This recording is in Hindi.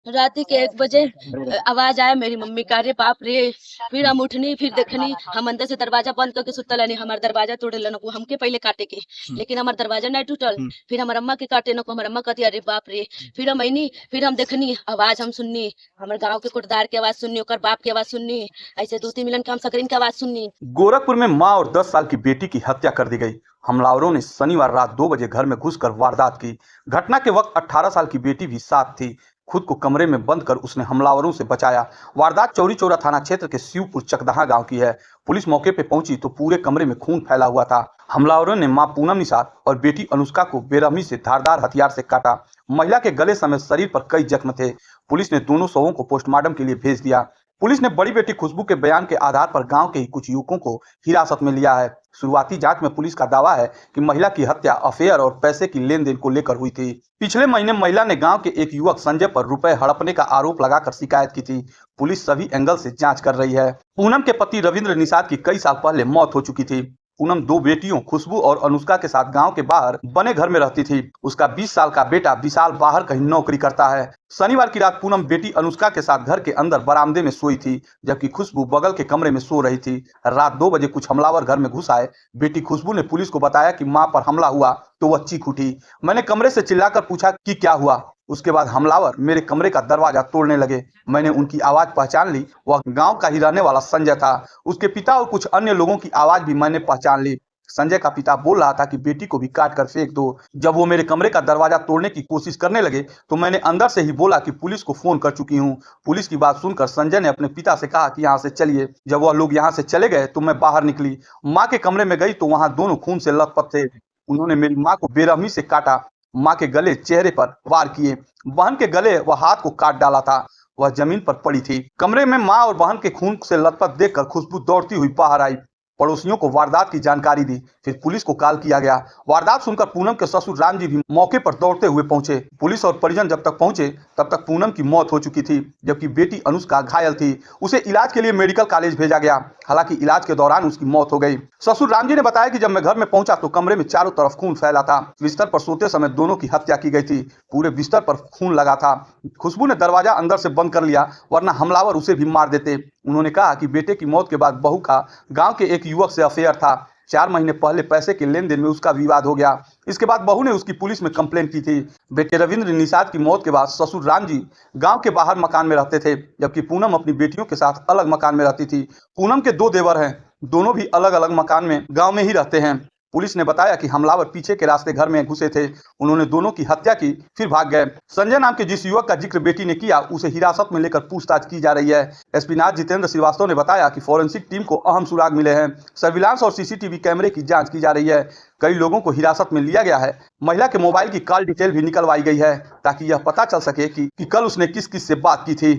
रात के 1 बजे आवाज आया मेरी मम्मी का, अरे बाप रे। फिर हम उठनी, फिर देखनी, हम अंदर से दरवाजा बंद करके सुतल रहनी। हमार दरवाजा तोड़े नको हमके पहले काटे के, लेकिन हमार दरवाजा नहीं टूटल। फिर हमार अम्मा के काटे नको, हमार अम्मा कहती अरे बाप रे। फिर हम अइनी, फिर हम देखनी, आवाज हम सुननी, हमारे गाँव के कोटदार के आवाज सुननी, ओकर बाप के आवाज सुननी, ऐसे 2-3 मिलन के हम सकरीन के आवाज सुननी। गोरखपुर में मां और 10 साल की बेटी की हत्या कर दी गई। हमलावरों ने शनिवार रात 2 बजे घर में घुसकर वारदात की। घटना के वक्त 18 साल की बेटी भी साथ थी। खुद को कमरे में बंद कर उसने हमलावरों से बचाया। वारदात चौरी चौरा थाना क्षेत्र के शिवपुर चकदहा गांव की है। पुलिस मौके पर पहुंची तो पूरे कमरे में खून फैला हुआ था। हमलावरों ने मां पूनम निषाद और बेटी अनुष्का को बेरहमी से धारदार हथियार से काटा। महिला के गले समेत शरीर पर कई जख्म थे। पुलिस ने दोनों शवों को पोस्टमार्टम के लिए भेज दिया। पुलिस ने बड़ी बेटी खुशबू के बयान के आधार पर गांव के ही कुछ युवकों को हिरासत में लिया है। शुरुआती जांच में पुलिस का दावा है कि महिला की हत्या अफेयर और पैसे की लेन देन को लेकर हुई थी। पिछले महीने महिला ने गांव के एक युवक संजय पर रुपए हड़पने का आरोप लगाकर शिकायत की थी। पुलिस सभी एंगल से जांच कर रही है। पूनम के पति रविंद्र निषाद की कई साल पहले मौत हो चुकी थी। पूनम 2 बेटियों खुशबू और अनुष्का के साथ गांव के बाहर बने घर में रहती थी। उसका 20 साल का बेटा विशाल बाहर कहीं नौकरी करता है। शनिवार की रात पूनम बेटी अनुष्का के साथ घर के अंदर बरामदे में सोई थी, जबकि खुशबू बगल के कमरे में सो रही थी। रात 2 बजे कुछ हमलावर घर में घुस आए। बेटी खुशबू ने पुलिस को बताया कि मां पर हमला हुआ तो वह चीख उठी। मैंने कमरे से चिल्लाकर पूछा कि क्या हुआ। उसके बाद हमलावर मेरे कमरे का दरवाजा तोड़ने लगे। मैंने उनकी आवाज पहचान ली। वह गांव का ही रहने वाला संजय था। उसके पिता और कुछ अन्य लोगों की आवाज भी मैंने पहचान ली। संजय का पिता बोल रहा था कि बेटी को भी काट कर फेंक दो। जब वो मेरे कमरे का दरवाजा तोड़ने की कोशिश करने लगे तो मैंने अंदर से ही बोला कि पुलिस को फोन कर चुकी हूँ। पुलिस की बात सुनकर संजय ने अपने पिता से कहा कि यहाँ से चलिए। जब वह लोग यहाँ से चले गए तो मैं बाहर निकली। माँ के कमरे में गई तो वहाँ दोनों खून से लथपथ थे। उन्होंने मेरी माँ को बेरहमी से काटा। माँ के गले चेहरे पर वार किए। बहन के गले व हाथ को काट डाला था। वह जमीन पर पड़ी थी। कमरे में माँ और बहन के खून से लथपथ देखकर खुशबू दौड़ती हुई बाहर आई। पड़ोसियों को वारदात की जानकारी दी। फिर पुलिस को कॉल किया गया। वारदात सुनकर पूनम के ससुर राम जी भी मौके पर दौड़ते हुए पहुंचे। पुलिस और परिजन जब तक पहुंचे तब तक पूनम की मौत हो चुकी थी, जबकि बेटी अनुष्का घायल थी। उसे इलाज के लिए मेडिकल कॉलेज भेजा गया। हालांकि इलाज के दौरान उसकी मौत हो गई। ससुर राम जी ने बताया कि जब मैं घर में पहुंचा तो कमरे में चारों तरफ खून फैला था। बिस्तर पर सोते समय दोनों की हत्या की गई थी। पूरे बिस्तर पर खून लगा था। खुशबू ने दरवाजा अंदर से बंद कर लिया, वरना हमलावर उसे भी मार देते। उन्होंने कहा कि बेटे की मौत के बाद बहू का गांव के एक युवक से अफेयर था। 4 महीने पहले पैसे के लेन देन में उसका विवाद हो गया। इसके बाद बहू ने उसकी पुलिस में कंप्लेन की थी। बेटे रविंद्र निषाद की मौत के बाद ससुर राम जी गांव के बाहर मकान में रहते थे, जबकि पूनम अपनी बेटियों के साथ अलग मकान में रहती थी। पूनम के 2 देवर हैं, दोनों भी अलग अलग मकान में गांव में ही रहते हैं। पुलिस ने बताया कि हमलावर पीछे के रास्ते घर में घुसे थे। उन्होंने दोनों की हत्या की, फिर भाग गए। संजय नाम के जिस युवक का जिक्र बेटी ने किया, उसे हिरासत में लेकर पूछताछ की जा रही है। एसपी नाथ जितेंद्र श्रीवास्तव ने बताया कि फॉरेंसिक टीम को अहम सुराग मिले हैं। सर्विलांस और सीसीटीवी कैमरे की जांच की जा रही है। कई लोगों को हिरासत में लिया गया है। महिला के मोबाइल की कॉल डिटेल भी निकलवाई गई है, ताकि यह पता चल सके कि कल उसने किस किस से बात की थी।